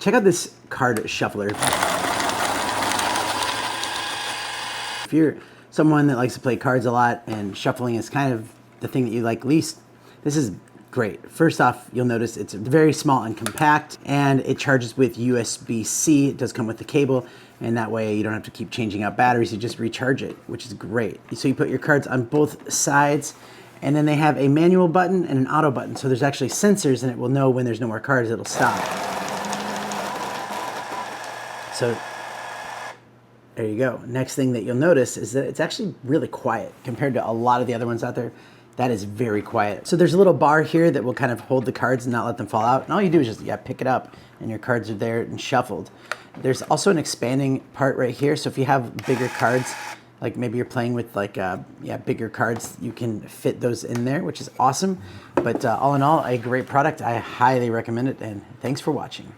Check out this card shuffler. If you're someone that likes to play cards a lot and shuffling is kind of the thing that you like least, this is great. First off, you'll notice it's very small and compact, and it charges with USB-C. It does come with the cable, and that way you don't have to keep changing out batteries. You just recharge it, which is great. So you put your cards on both sides, and then they have a manual button and an auto button. So there's actually sensors, and it will know when there's no more cards, it'll stop. So there you go. Next thing that you'll notice is that it's actually really quiet compared to a lot of the other ones out there. That is very quiet. So there's a little bar here that will kind of hold the cards and not let them fall out. And all you do is just pick it up and your cards are there and shuffled. There's also an expanding part right here. So if you have bigger cards, like maybe you're playing with bigger cards, you can fit those in there, which is awesome. But all in all, a great product. I highly recommend it, and thanks for watching.